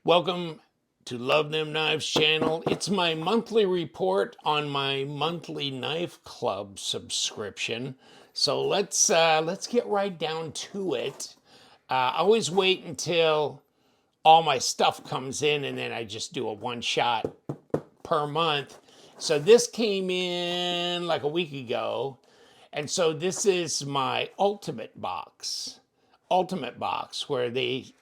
Welcome to Love Them Knives channel. It's my monthly report on my monthly knife club subscription. So let's get right down to it. I always wait until all my stuff comes in and then I just do a one shot per month. So this came in like a week ago. And so this is my ultimate box. Ultimate box where they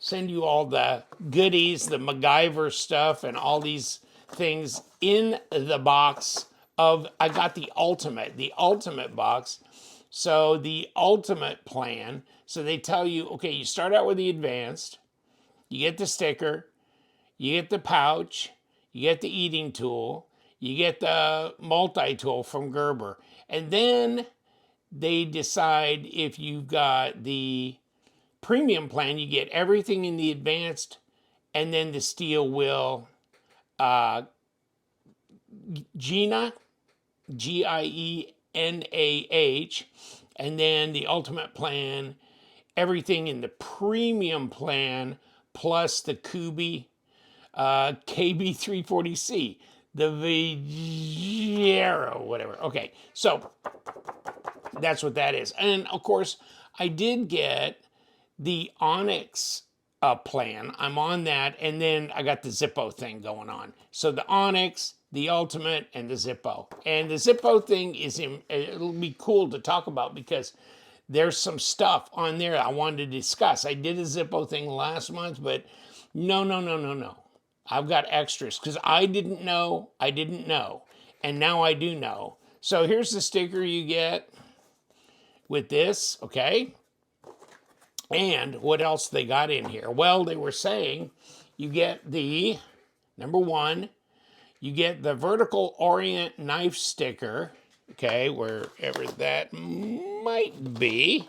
send you all the goodies, the MacGyver stuff, and all these things in the box of, I got the ultimate box. So the ultimate plan, so they tell you, okay, you start out with the advanced, you get the sticker, you get the pouch, you get the eating tool, you get the multi-tool from Gerber, and then they decide if you've got the premium plan, you get everything in the advanced, and then the steel wheel, Gina, Gienah, and then the ultimate plan, everything in the premium plan, plus the Kubi KB340C, the Vajero, whatever. Okay, so that's what that is. And of course, I did get the Onyx plan. I'm on that, and then I got the Zippo thing going on. So the Onyx, the Ultimate, and the Zippo. And the Zippo thing it'll be cool to talk about because there's some stuff on there I wanted to discuss. I did a Zippo thing last month, but no. I've got extras because I didn't know, and now I do know. So here's the sticker you get with this, okay? And what else they got in here? Well, they were saying you get the, number one, you get the vertical orient knife sticker, okay, wherever that might be,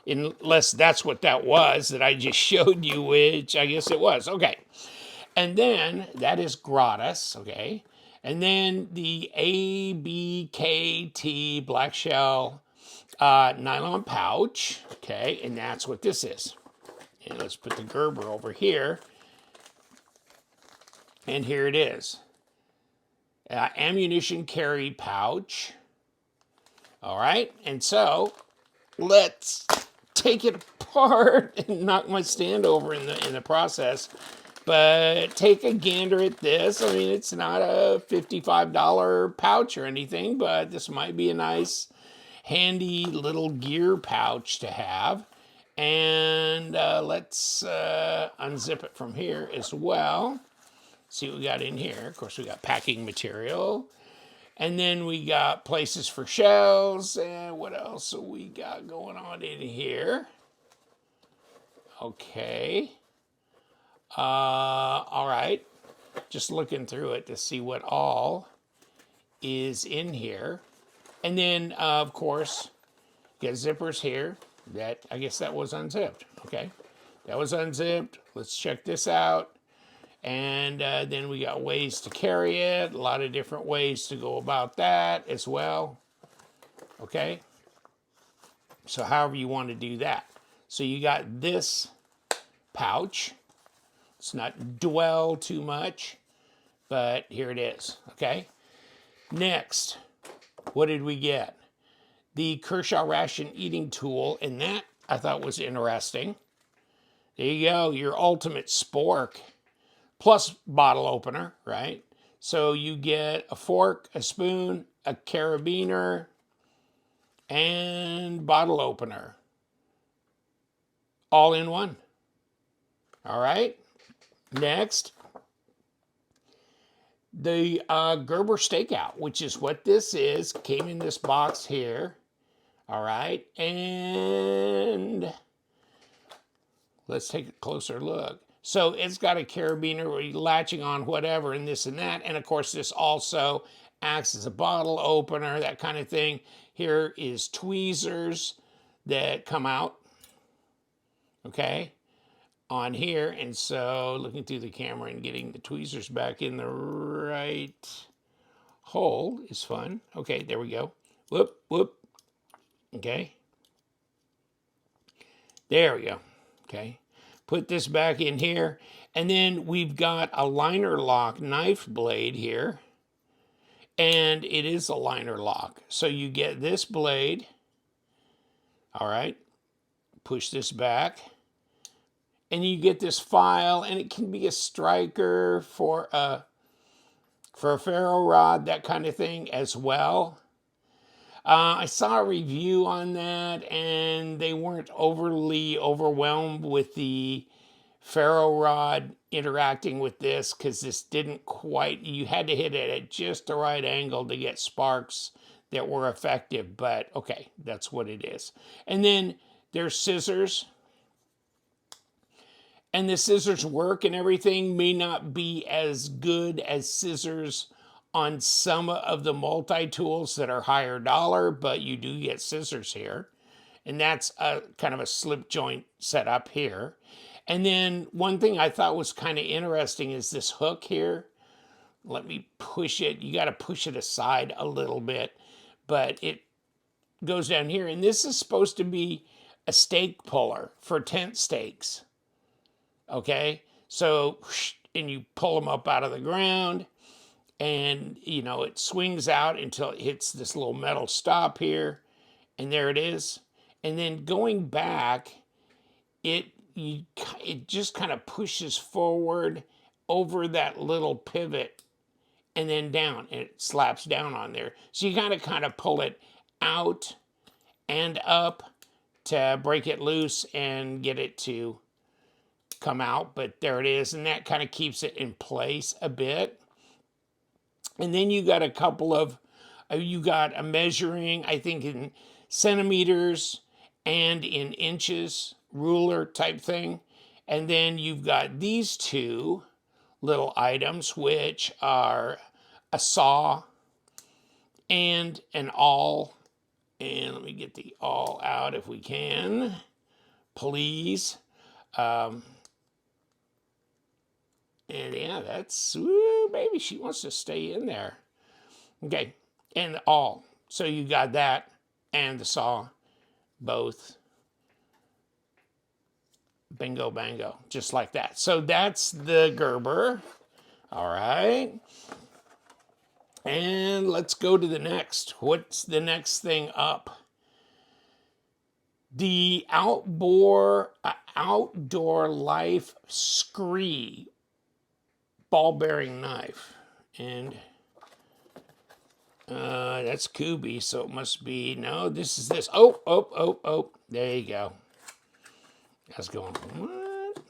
unless that's what that was that I just showed you, which I guess it was. Okay. And then that is gratis, okay? And then the ABKT black shell nylon pouch, okay, and that's what this is. And let's put the Gerber over here, and here it is. Ammunition carry pouch. All right, and so let's take it apart and knock my stand over in the process. But take a gander at this. I mean, it's not a $55 pouch or anything, but this might be a nice handy little gear pouch to have. And let's unzip it from here as well. See what we got in here. Of course, we got packing material. And then we got places for shells. And what else have we got going on in here? Okay. All right. Just looking through it to see what all is in here. And then, of course, you got zippers here. That, I guess that was unzipped. Okay, that was unzipped. Let's check this out. And then we got ways to carry it. A lot of different ways to go about that as well. Okay, so however you want to do that. So you got this pouch. Let's not dwell too much, but here it is. Okay, next, what did we get? The Kershaw ration eating tool, and that I thought was interesting. There you go, your ultimate spork plus bottle opener, right? So you get a fork, a spoon, a carabiner, and bottle opener all in one. All right, next, the Gerber Stakeout, which is what this is, came in this box here. All right, and let's take a closer look. So it's got a carabiner where you're latching on whatever and this and that. And of course, this also acts as a bottle opener, that kind of thing. Here is tweezers that come out, okay, on here. And so looking through the camera and getting the tweezers back in the right hole is fun. Okay, there we go. Whoop, whoop. Okay. There we go. Okay. Put this back in here. And then we've got a liner lock knife blade here. And it is a liner lock. So you get this blade. All right. Push this back. And you get this file, and it can be a striker for a ferro rod, that kind of thing as well. I saw a review on that, and they weren't overly overwhelmed with the ferro rod interacting with this, because this didn't quite, you had to hit it at just the right angle to get sparks that were effective, but okay, that's what it is. And then there's scissors. And the scissors work and everything may not be as good as scissors on some of the multi-tools that are higher dollar, but you do get scissors here. And that's a kind of a slip joint setup here. And then one thing I thought was kind of interesting is this hook here. Let me push it. You got to push it aside a little bit, but it goes down here. And this is supposed to be a stake puller for tent stakes. Okay, so, and you pull them up out of the ground, and, you know, it swings out until it hits this little metal stop here, and there it is. And then going back, it just kind of pushes forward over that little pivot, and then down, and it slaps down on there. So you kind of pull it out and up to break it loose and get it to come out, but there it is, and that kind of keeps it in place a bit. And then you got a couple of, you got a measuring, I think in centimeters and in inches, ruler type thing. And then you've got these two little items, which are a saw and an awl. And let me get the awl out if we can, please. And yeah, that's, woo, baby, she wants to stay in there. Okay, and the awl. So you got that and the saw, both. Bingo, bango, just like that. So that's the Gerber. All right. And let's go to the next. What's the next thing up? The Outdoor Life Scree ball bearing knife, and that's Kubi, so it must be, no, this is this. Oh, there you go. That's going, what?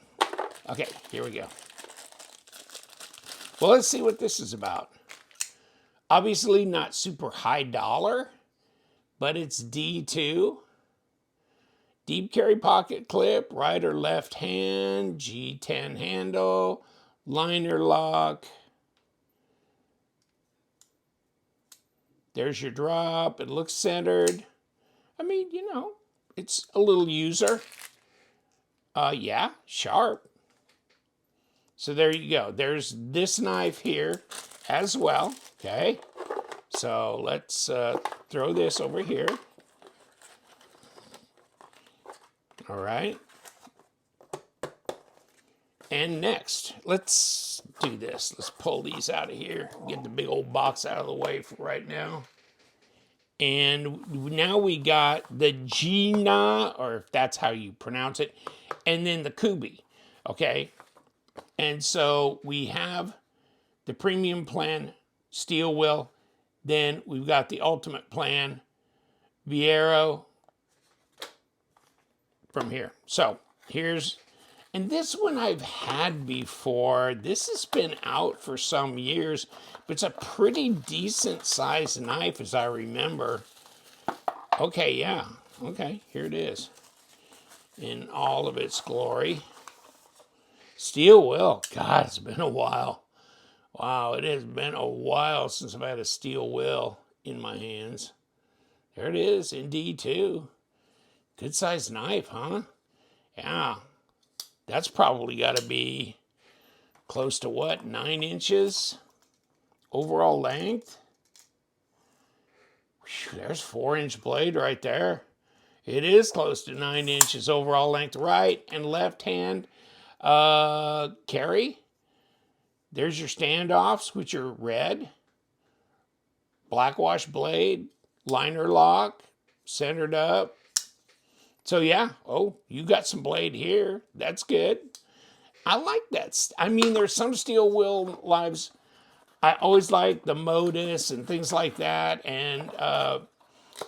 Okay, here we go. Well, let's see what this is about. Obviously not super high dollar, but it's D2. Deep carry pocket clip, right or left hand, G10 handle, liner lock. There's your drop. It looks centered. I mean, you know, it's a little user. Yeah, sharp. So there you go. There's this knife here as well. Okay. So let's throw this over here. All right. And next, let's do this. Let's pull these out of here. Get the big old box out of the way for right now. And now we got the Gina, or if that's how you pronounce it, and then the Kubi, okay? And so we have the premium plan, steel wheel. Then we've got the ultimate plan, Viero, from here. So here's, and this one I've had before. This has been out for some years, but it's a pretty decent sized knife as I remember. Okay, yeah. Okay, here it is in all of its glory. Steel wheel. God, it's been a while. Wow, it has been a while since I've had a steel wheel in my hands. There it is in D2. Good sized knife, huh? Yeah. That's probably got to be close to what, 9 inches overall length? Whew, there's 4-inch blade right there. It is close to 9 inches overall length, right and left hand. Carry, there's your standoffs, which are red. Blackwash blade, liner lock, centered up. So yeah, oh, you got some blade here. That's good. I like that. I mean, there's some steel wheel lives. I always like the Modus and things like that. And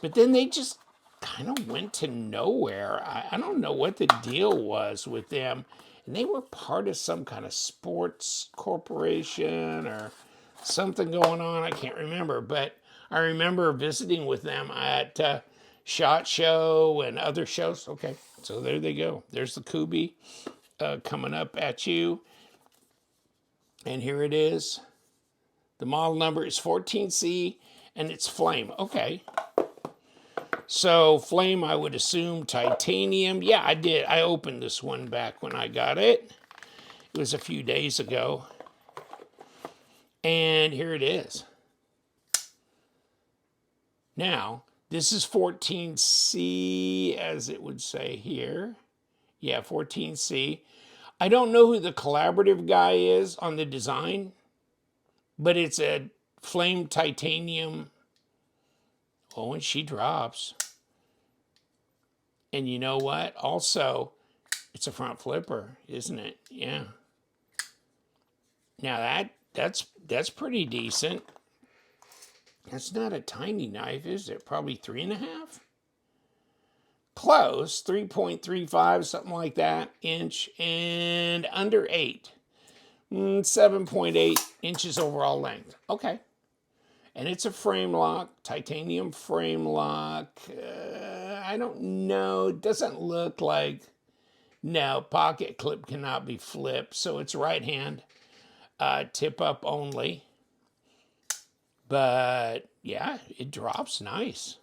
but then they just kind of went to nowhere. I don't know what the deal was with them. And they were part of some kind of sports corporation or something going on. I can't remember. But I remember visiting with them at SHOT Show and other shows. Okay, so there they go. There's the Kubi coming up at you. And here it is. The model number is 14C and it's flame. Okay. So flame, I would assume titanium. Yeah, I did. I opened this one back when I got it. It was a few days ago. And here it is. Now, this is 14C, as it would say here. Yeah, 14C. I don't know who the collaborative guy is on the design, but it's a flame titanium. Oh, and she drops. And you know what? Also, it's a front flipper, isn't it? Yeah. Now that's pretty decent. That's not a tiny knife, is it? Probably 3.5? Close, 3.35, something like that, inch, and under 8. 7.8 inches overall length. Okay. And it's a frame lock, titanium frame lock. I don't know. It doesn't look like. No, pocket clip cannot be flipped. So it's right hand, tip up only. But yeah, it drops nice.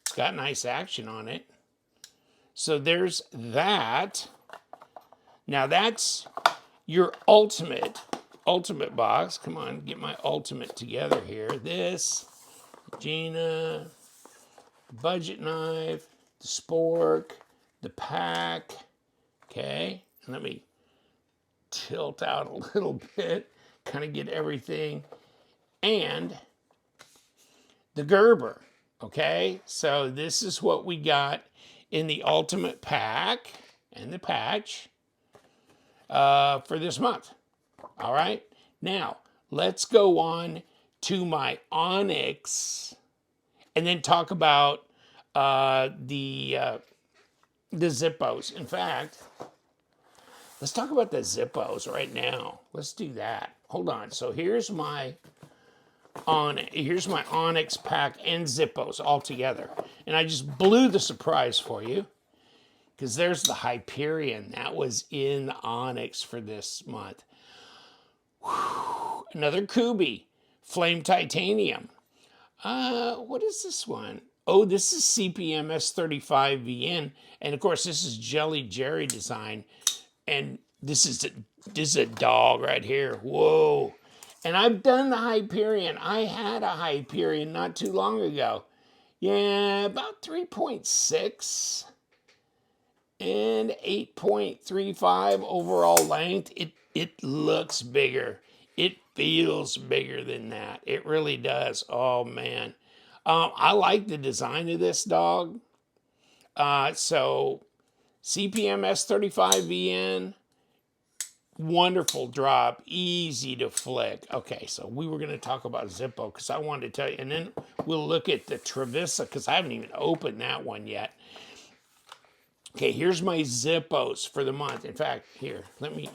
It's got nice action on it. So there's that. Now that's your ultimate box. Come on, get my ultimate together here. This, Gina, budget knife, the spork, the pack. Okay, and let me tilt out a little bit, kind of get everything. And the Gerber. Okay, so this is what we got in the ultimate pack and the patch for this month. All right, now let's go on to my Onyx and then talk about the Zippos. In fact, let's talk about the Zippos right now. Let's do that. Hold on. So here's my Onyx pack and Zippos all together. And I just blew the surprise for you because there's the Hyperion that was in the Onyx for this month. Whew. Another Kubi, flame titanium. What is this one? Oh, this is CPMS 35VN. And of course, this is Jelly Jerry design. And this is a dog right here. Whoa. And I've done the Hyperion. I had a Hyperion not too long ago. Yeah, about 3.6 and 8.35 overall length. It looks bigger. It feels bigger than that. It really does. Oh, man. I like the design of this dog. So CPMS 35VN. Wonderful drop, easy to flick. Okay, so we were going to talk about Zippo because I wanted to tell you, and then we'll look at the Trevisa because I haven't even opened that one yet. Okay, here's my Zippos for the month. In fact, here, let me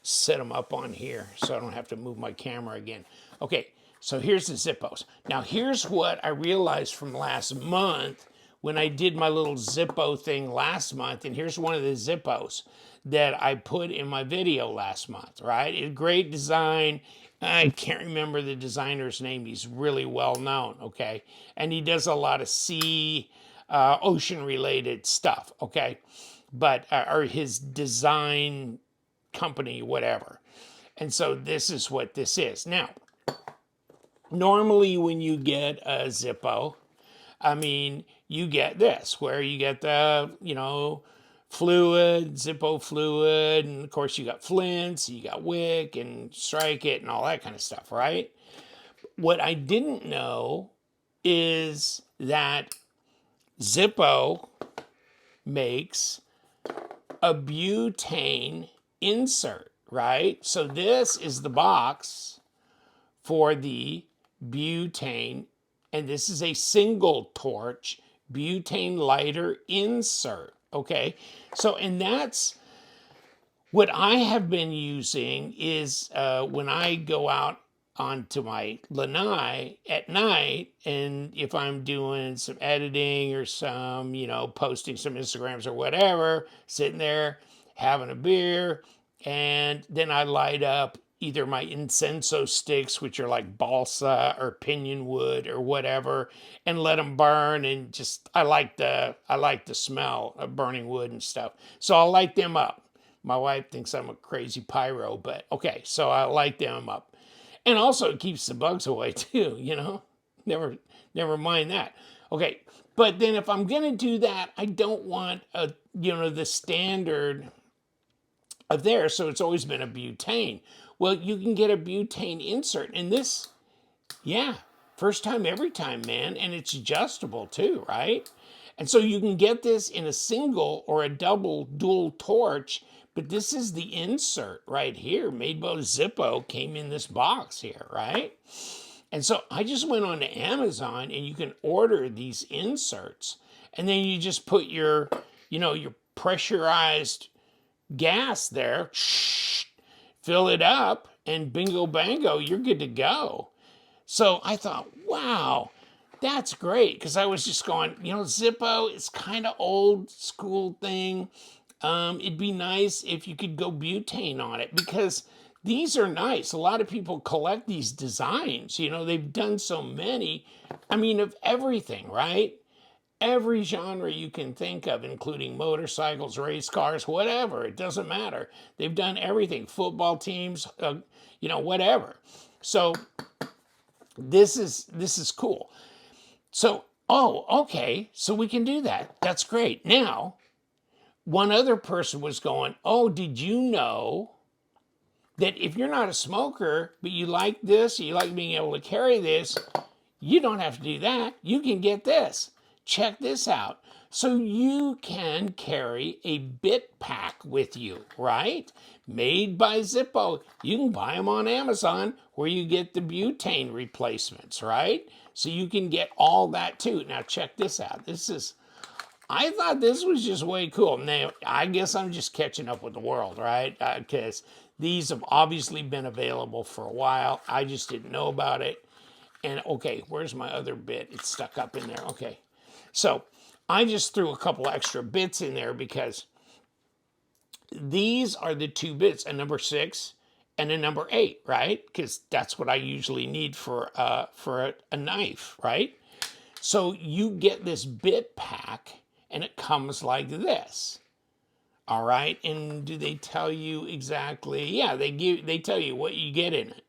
set them up on here so I don't have to move my camera again. Okay, so here's the Zippos. Now, here's what I realized from last month when I did my little Zippo thing last month, and here's one of the Zippos that I put in my video last month, right? A great design. I can't remember the designer's name. He's really well known, okay? And he does a lot of ocean-related stuff, okay? But, or his design company, whatever. And so this is what this is. Now, normally when you get a Zippo, I mean, you get this, where you get the, fluid, Zippo fluid, and of course you got flints, you got wick and strike it and all that kind of stuff, right? What I didn't know is that Zippo makes a butane insert, right? So this is the box for the butane, and this is a single torch butane lighter insert, okay? So, and that's what I have been using is when I go out onto my lanai at night, and if I'm doing some editing or some, posting some Instagrams or whatever, sitting there having a beer, and then I light up either my incenso sticks, which are like balsa or pinion wood or whatever, and let them burn. And just I like the smell of burning wood and stuff, so I'll light them up. My wife thinks I'm a crazy pyro, but okay, so I light them up. And also it keeps the bugs away too, Never mind that. Okay, but then if I'm gonna do that, I don't want the standard of there, so it's always been a butane. Well, you can get a butane insert, and this, yeah, first time every time, man, and it's adjustable too, right? And so you can get this in a single or a double dual torch, but this is the insert right here. Made by Zippo, came in this box here, right? And so I just went on to Amazon, and you can order these inserts, and then you just put your pressurized gas there, fill it up, and bingo bango, you're good to go. So I thought, wow, that's great. Because I was just going, Zippo is kind of old school thing. It'd be nice if you could go butane on it, because these are nice. A lot of people collect these designs. They've done so many. I mean, of everything, right? Every genre you can think of, including motorcycles, race cars, whatever. It doesn't matter. They've done everything. Football teams, whatever. So this is cool. So, okay, so we can do that. That's great. Now, one other person was going, oh, did you know that if you're not a smoker, but you like this, you like being able to carry this, you don't have to do that. You can get this. Check this out. So you can carry a bit pack with you, right? Made by Zippo. You can buy them on Amazon where you get the butane replacements, right? So you can get all that too. Now check this out. I thought this was just way cool. Now, I guess I'm just catching up with the world, right? Because these have obviously been available for a while. I just didn't know about it. And okay, where's my other bit? It's stuck up in there. Okay. So I just threw a couple extra bits in there because these are the two bits, a number 6 and a number 8, right? Because that's what I usually need for a knife, right? So you get this bit pack, and it comes like this. All right, and do they tell you exactly? Yeah, they tell you what you get in it.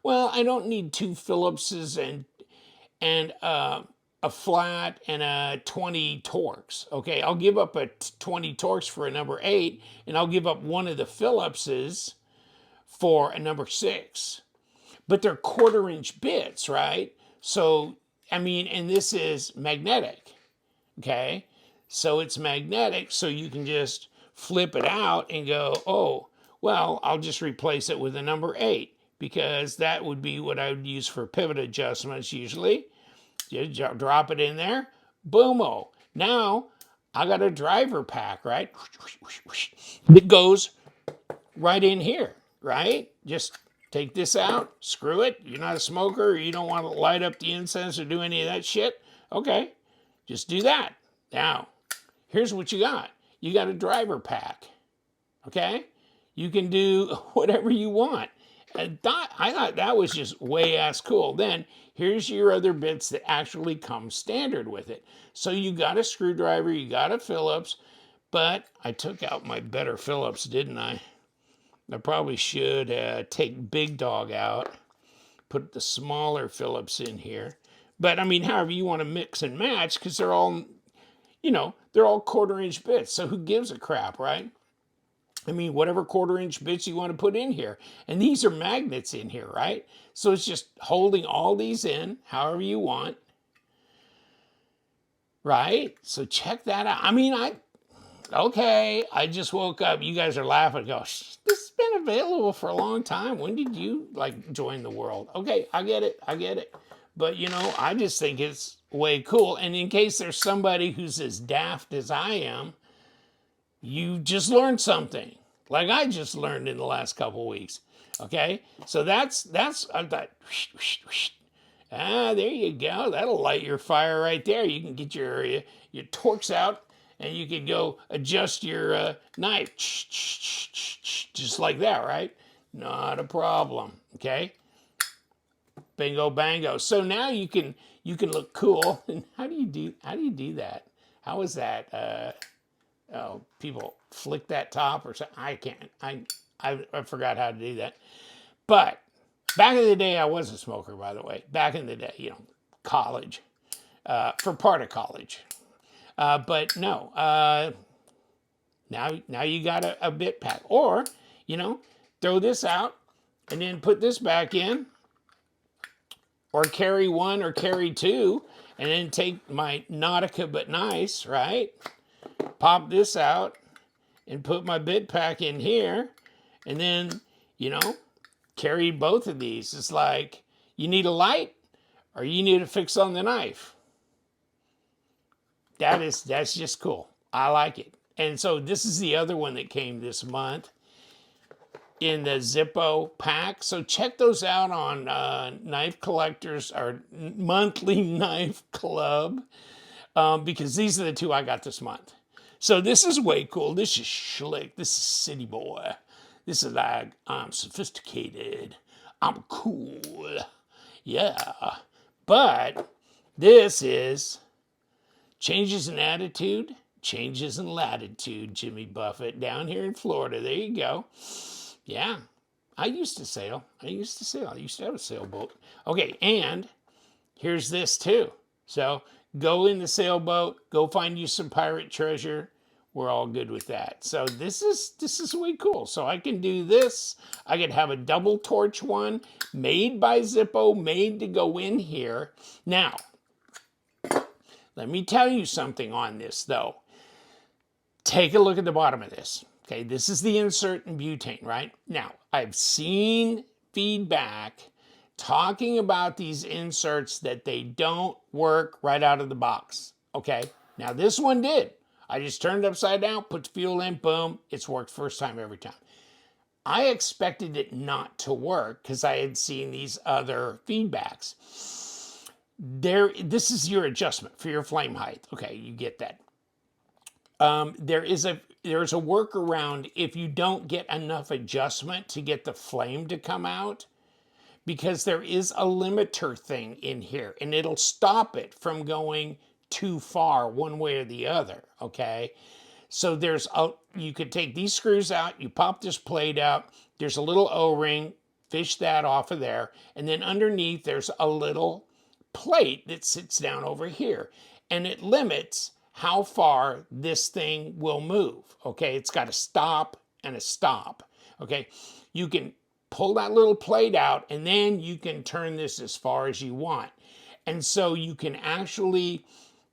Well, I don't need 2 Phillipses and a flat and a 20 Torx. Okay, I'll give up a 20 Torx for a number 8, and I'll give up one of the Phillipses for a number 6. But they're 1/4-inch bits, right? So, I mean, and this is magnetic, okay? So it's magnetic, so you can just flip it out and go, oh, well, I'll just replace it with a number 8, because that would be what I would use for pivot adjustments usually. You drop it in there, boom-o. Now, I got a driver pack, right? It goes right in here, right? Just take this out, screw it. You're not a smoker, or you don't want to light up the incense or do any of that shit. Okay, just do that. Now, here's what you got. You got a driver pack, okay? You can do whatever you want. I thought that was just way ass cool. Then here's your other bits that actually come standard with it. So you got a screwdriver, you got a Phillips, but I took out my better Phillips, didn't I? I probably should take Big Dog out, put the smaller Phillips in here. But I mean, however you want to mix and match, because they're all, you know, they're all 1/4-inch bits. So who gives a crap, right? I mean, whatever 1/4-inch bits you want to put in here. And these are magnets in here, right? So it's just holding all these in however you want, right? So check that out. I mean, okay, I just woke up. You guys are laughing. Gosh, this has been available for a long time. When did you like join the world? Okay, I get it. I get it. But you know, I just think it's way cool. And in case there's somebody who's as daft as I am, you just learned something. Like I just learned in the last couple weeks. Okay, so that's I thought. There you go. That'll light your fire right there. You can get your torques out, and you can go adjust your knife just like that, right? Not a problem. Okay. Bingo bango. So now you can look cool. And how do you do that? How is that? Oh, people flick that top or something. I can't. I forgot how to do that. But back in the day, I was a smoker, by the way. Back in the day, you know, college, for part of college. But no, now you got a bit pack. Or, you know, throw this out and then put this back in. Or carry one or carry two. And then take my Nautica but nice, right? Pop this out and put my bit pack in here. And then, you know, carry both of these. It's like, you need a light or you need a fix on the knife. That's just cool. I like it. And so this is the other one that came this month in the Zippo pack. So check those out on Knife Collectors or Monthly Knife Club, because these are the two I got this month. So this is way cool. This is slick. This is city boy. This is like, I'm sophisticated. I'm cool. Yeah. But this is changes in attitude, changes in latitude, Jimmy Buffett, down here in Florida. There you go. Yeah. I used to sail. I used to have a sailboat. Okay, and here's this too. So go in the sailboat, go find you some pirate treasure. We're all good with that. So this is way cool. So I can do this. I could have a double torch one made by Zippo, made to go in here. Now, let me tell you something on this though. Take a look at the bottom of this. Okay, this is the insert in butane, right? Now, I've seen feedback talking about these inserts that they don't work right out of the box. Okay, now this one did. I just turned it upside down, put the fuel in, boom, it's worked first time every time. I expected it not to work because I had seen these other feedbacks. This is your adjustment for your flame height. Okay, you get that. There's a workaround if you don't get enough adjustment to get the flame to come out, because there is a limiter thing in here and it'll stop it from going too far one way or the other. Okay, so you could take these screws out, you pop this plate out, there's a little O-ring, fish that off of there, and then underneath there's a little plate that sits down over here, and it limits how far this thing will move. Okay, it's got a stop and a stop. Okay, you can pull that little plate out and then you can turn this as far as you want. And so you can actually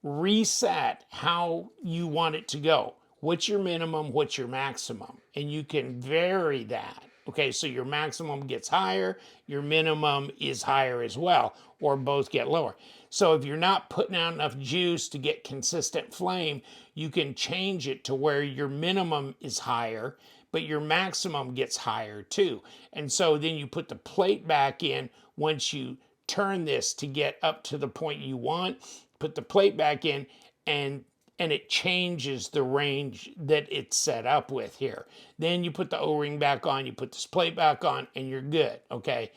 reset how you want it to go. What's your minimum, what's your maximum? And you can vary that. Okay, so your maximum gets higher, your minimum is higher as well, or both get lower. So if you're not putting out enough juice to get consistent flame, you can change it to where your minimum is higher, but your maximum gets higher too. And so then you put the plate back in once you turn this to get up to the point you want, put the plate back in, and it changes the range that it's set up with here. Then you put the O-ring back on, you put this plate back on, and you're good, okay?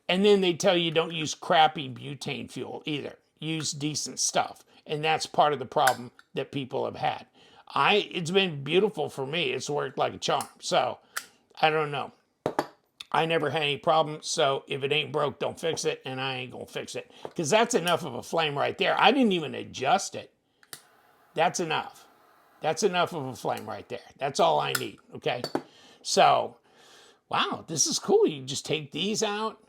And then they tell you don't use crappy butane fuel either. Use decent stuff. And that's part of the problem that people have had. It's been beautiful for me. It's worked like a charm. So, I don't know. I never had any problems, so if it ain't broke, don't fix it, and I ain't gonna fix it. Because that's enough of a flame right there. I didn't even adjust it. That's enough. That's enough of a flame right there. That's all I need, okay? So, wow, this is cool. You just take these out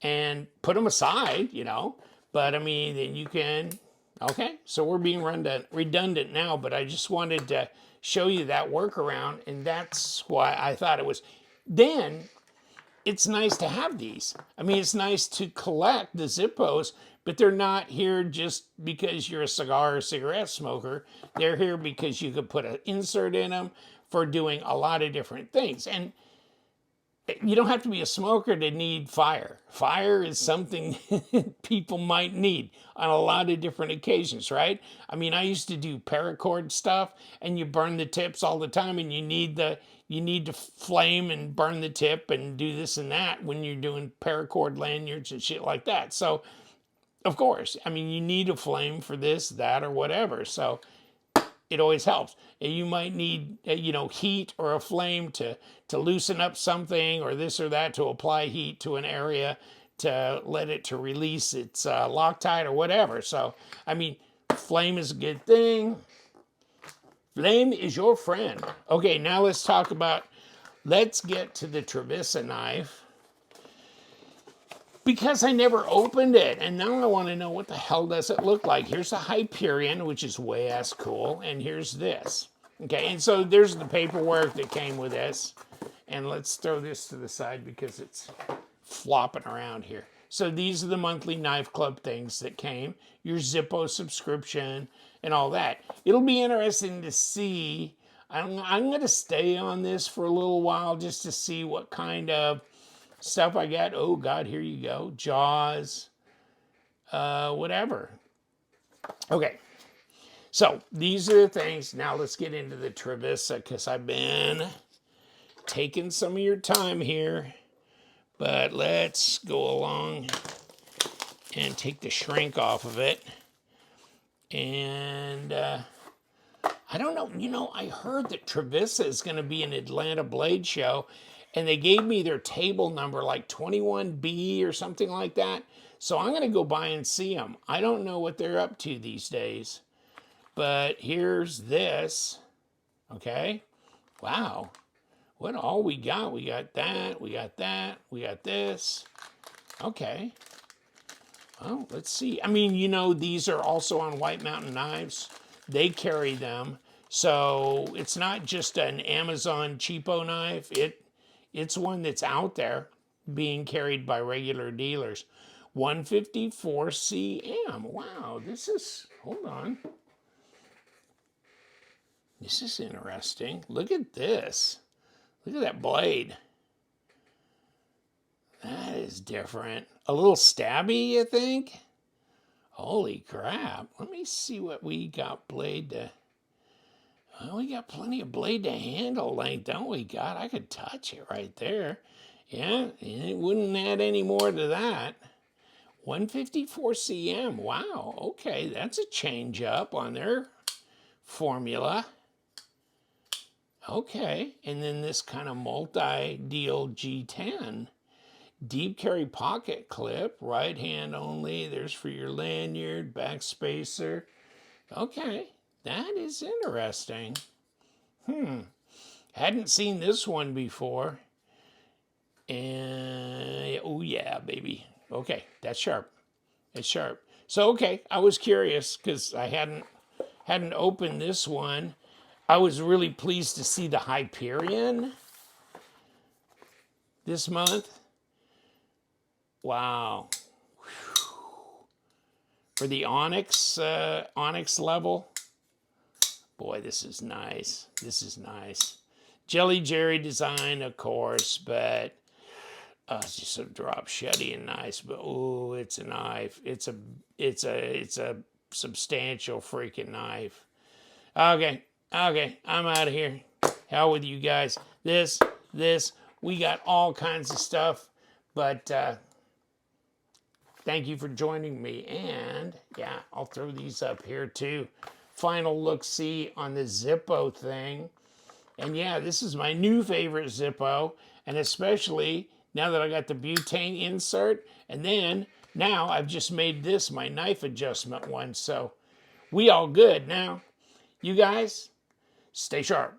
and put them aside, you know. But I mean, then you can, okay, so we're being redundant now, but I just wanted to show you that workaround, and that's why I thought it was. Then it's nice to have these. I mean, it's nice to collect the Zippos, but they're not here just because you're a cigar or cigarette smoker. They're here because you could put an insert in them for doing a lot of different things. And you don't have to be a smoker to need fire. Fire is something people might need on a lot of different occasions, right? I mean, I used to do paracord stuff, and you burn the tips all the time, and you need to flame and burn the tip and do this and that when you're doing paracord lanyards and shit like that. So, of course, I mean, you need a flame for this, that, or whatever. So it always helps. And you might need, heat or a flame to loosen up something or this or that, to apply heat to an area to let it to release its Loctite or whatever. So, I mean, flame is a good thing. Flame is your friend. Okay, now let's get to the Trevisa knife, because I never opened it, and now I want to know what the hell does it look like. Here's the Hyperion, which is way ass cool, and here's this. Okay, and so there's the paperwork that came with this, and let's throw this to the side because it's flopping around here. So these are the monthly knife club things that came, your Zippo subscription, and all that. It'll be interesting to see. I'm going to stay on this for a little while just to see what kind of stuff I got. Oh God, here you go. Jaws, whatever. Okay, so these are the things. Now let's get into the Trevisa, because I've been taking some of your time here. But let's go along and take the shrink off of it. And I don't know. I heard that Trevisa is going to be an Atlanta Blade Show, and they gave me their table number, like 21B or something like that. So I'm going to go by and see them. I don't know what they're up to these days. But here's this. Okay. Wow. What all we got? We got that. We got that. We got this. Okay. Well, let's see. I mean, these are also on White Mountain Knives. They carry them. So it's not just an Amazon cheapo knife. It's one that's out there being carried by regular dealers. 154 cm. Wow, hold on. This is interesting. Look at this. Look at that blade. That is different. A little stabby, you think? Holy crap. Let me see what we got blade to... Well, we got plenty of blade to handle length, don't we? God, I could touch it right there. Yeah, it wouldn't add any more to that. 154 cm. Wow, okay, that's a change up on their formula. Okay, and then this kind of multi-deal G10. Deep carry pocket clip, right hand only. There's for your lanyard, back spacer. Okay, that is interesting. Hadn't seen this one before. And, oh yeah, baby. Okay, that's sharp. It's sharp. So, okay, I was curious because I hadn't opened this one. I was really pleased to see the Hyperion this month. Wow. For the Onyx level. Boy, this is nice. This is nice. Jelly Jerry design, of course, but it's just so drop shutty and nice. But oh, it's a knife. It's a substantial freaking knife. Okay, I'm out of here. Hell with you guys. This. We got all kinds of stuff, but thank you for joining me. And yeah, I'll throw these up here too. Final look-see on the Zippo thing. And yeah, this is my new favorite Zippo, and especially now that I got the butane insert, and then now I've just made this my knife adjustment one, so we all good now. You guys, stay sharp.